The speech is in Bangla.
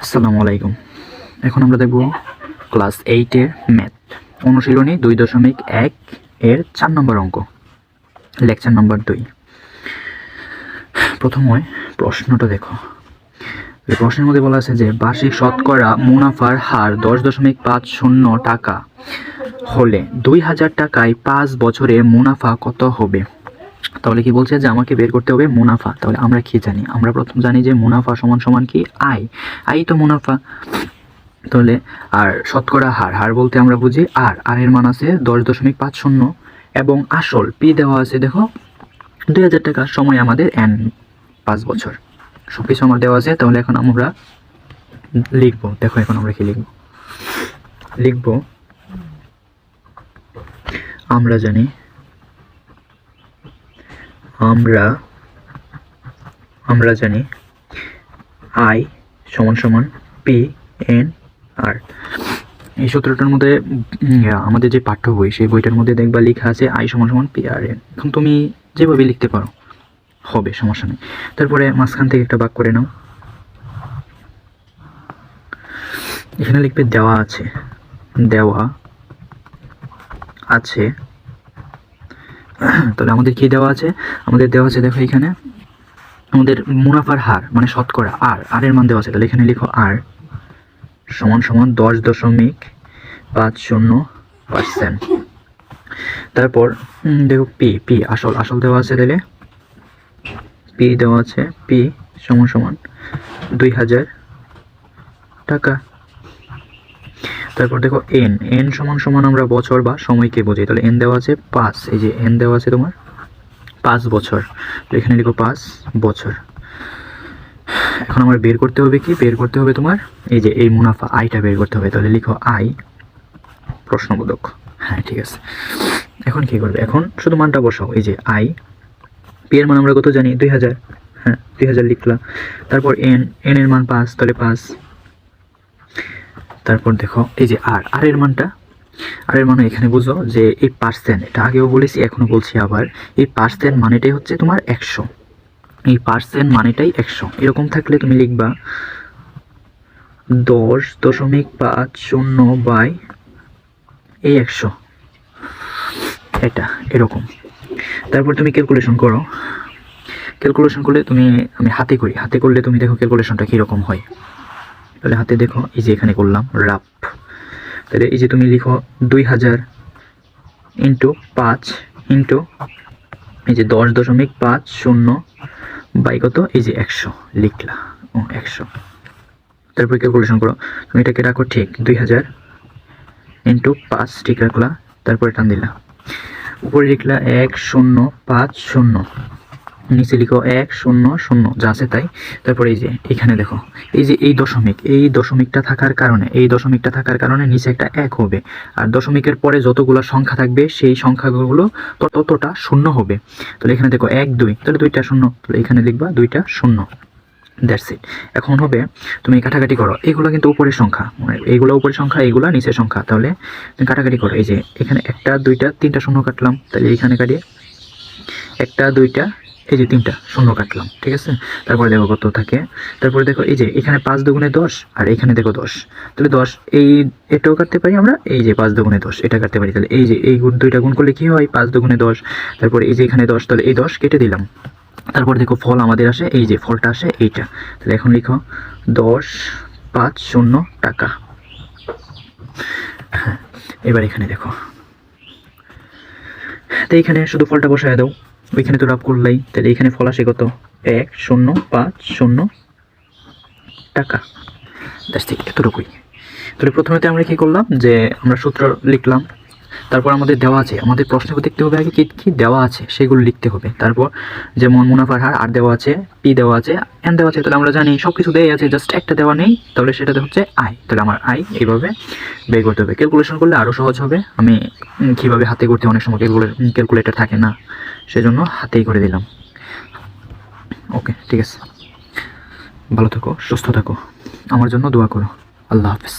আসসালামু আলাইকুম। এখন আমরা দেখব ক্লাস 8-এর ম্যাথ অনুশীলনী 2.1 এর 4 নম্বর অঙ্ক, লেকচার নম্বর 2। প্রথমে প্রশ্নটা দেখো। এই প্রশ্নের মধ্যে বলা আছে যে বার্ষিক শতকরা মুনাফার হার 10.50 টাকা হলে 2000 টাকায় 5 বছরে মুনাফা কত হবে? তাহলে কি বলছে যে আমাকে বের করতে হবে মুনাফা। তাহলে আমরা কি জানি? আমরা প্রথম জানি যে মুনাফা সমান সমান কি আয়। আয় তো মুনাফা। তাহলে আর শতকরা হার, হার বলতে আমরা বুঝি আর এর মান আছে 10.50 এবং আসল পি দেওয়া আছে দেখো 2000 টাকা, সময় আমাদের n 5 বছর, সব কিছু আমার দেওয়া আছে। তাহলে এখন আমরা লিখবো, দেখো এখন আমরা কি লিখবো আমরা জানি আই সমান সমান পি এন আর। এই সূত্রটার মধ্যে আমাদের যে পাঠ্য বই, সেই বইটার মধ্যে দেখবা লেখা আছে আই সমান সমান পি আর এন। এখন তুমি যেভাবে লিখতে পারো হবে, সমস্যা নেই। তারপরে মাঝখান থেকে একটা ভাগ করে নাও। এখানে লিখবে দেওয়া আছে। তাহলে আমাদের কি দেওয়া আছে? আমাদের দেওয়া আছে দেখো এখানে আমাদের মুনাফার হার মানে শতকরা আর এর মান দেওয়া আছে। তাহলে এখানে লিখো আর সমান সমান 10.50%। তারপর দেখো পি আসল দেওয়া আছে। তাহলে পি দেওয়া আছে, পি সমান সমান 2000 টাকা। তারপর দেখো এন সমান সমান আমরা বছর বা সময়কে বোঝাই। তাহলে এন দেওয়া আছে 5, এই যে এন দেওয়া আছে তোমার 5 বছর। এখানে লিখো 5 বছর। এখন আমার বের করতে হবে কি? বের করতে হবে তোমার এই যে এই মুনাফা আইটা বের করতে হবে। তাহলে লিখো আই প্রশ্নবোধক। হ্যাঁ, ঠিক আছে। এখন কি করবে? এখন শুধু মানটা বসাও। এই যে আই, পি এর মান আমরা কত জানি? 2000। হ্যাঁ, 2000 লিখলাম। তারপর এন এর মান 5, তাহলে 5। তারপর দেখো এই যে আর এর মানটা, আর এর মানে এখানে বুঝো যে এই পার্সেন্ট, এটা আগেও বলেছি এখনো বলছি আবার, এই পার্সেন্ট মানেটাই হচ্ছে তোমার 100। এই পার্সেন্ট মানেটাই 100। এরকম থাকলে তুমি লিখবা 10.50 বাই এই 100, এটা এরকম। তারপর তুমি ক্যালকুলেশন করো। ক্যালকুলেশন করলে তুমি, আমি হাতে করি, হাতে করলে তুমি দেখো ক্যালকুলেশনটা কীরকম হয়। তাহলে হাতে দেখো এই যে এখানে করলাম রাফ। তাহলে এই যে তুমি লিখো 2000 ইন্টু 5 ইন্টু এই যে 10.50 বাই কত? এই যে 100 লিখলা। 100। তারপর ক্যালকুলেশন করো, তুমি এটাকে রাখো ঠিক 2000 ইন্টু 5 ঠিক রাখলা। তারপরে টান দিলা, উপরে লিখলা 1050, নিচে লিখো 100 যা আছে তাই। তারপরে এই যে এখানে দেখো এই যে এই দশমিকটা থাকার কারণে নিচে একটা 1 হবে। আর দশমিকের পরে যতগুলো সংখ্যা থাকবে সেই সংখ্যাগুলো ততটা শূন্য হবে। তাহলে এখানে দেখো 1 2, তাহলে 2টা শূন্য, তাহলে এখানে লিখবা 2টা শূন্য। That's it. এখন হবে তুমি কাটাকাটি করো। এগুলো কিন্তু উপরের সংখ্যা, মানে এইগুলো উপরের সংখ্যা, এইগুলো নিচের সংখ্যা। তাহলে তুমি কাটাকাটি করো। এই যে এখানে 1টা 2টা 3টা শূন্য কাটলাম। তাহলে এখানে কাটিয়ে 1টা 2টা এই যে 3টা শূন্য কাটলাম, ঠিক আছে। তারপরে দেখো কত থাকে। তারপরে দেখো এই যে এখানে 5 দুগুণে 10 আর এখানে দেখো 10। তাহলে 10 এই এটাও কাটতে পারি আমরা, এই যে 5 দুগুণে 10 এটা কাটতে পারি। তাহলে এই যে এই দুইটা গুণ করলে কি হয়? 5 দুগুণে 10। তারপরে এই যে এখানে 10, তাহলে এই 10 কেটে দিলাম। তারপর দেখো ফল আমাদের আসে, এই যে ফলটা আসে এইটা। তাহলে এখন লিখো 1050 টাকা। হ্যাঁ, এবার এখানে দেখো, তো এখানে শুধু ফলটা বসায় দাও, ওইখানে তো রাফ করলেই। তাহলে এখানে ফল আসে কত? 1050 টাকা। জাস্ট ঠিক এতটুকুই। তাহলে প্রথমেতে আমরা কি করলাম যে আমরা সূত্র লিখলাম। তারপর আমাদের দেওয়া আছে, আমাদের প্রশ্নকে দেখতে হবে আগে কি দেওয়া আছে সেগুলো লিখতে হবে। তারপর যেমন মুনাফার হার আর দেওয়া আছে, পি দেওয়া আছে, এন দেওয়া আছে। তাহলে আমরা জানি সব কিছু দেওয়া আছে, জাস্ট একটা দেওয়া নেই। তাহলে সেটাতে হচ্ছে আই। তাহলে আমার আই এইভাবে বের করতে হবে। ক্যালকুলেশন করলে আরও সহজ হবে। আমি কীভাবে হাতে করতে, অনেক সময় ক্যালকুলেটর থাকে না, সেজন্য হাতেই করে দিলাম। ওকে, ঠিক আছে। ভালো থাকো, সুস্থ থাকো, আমার জন্য দোয়া করো। আল্লাহ হাফেজ।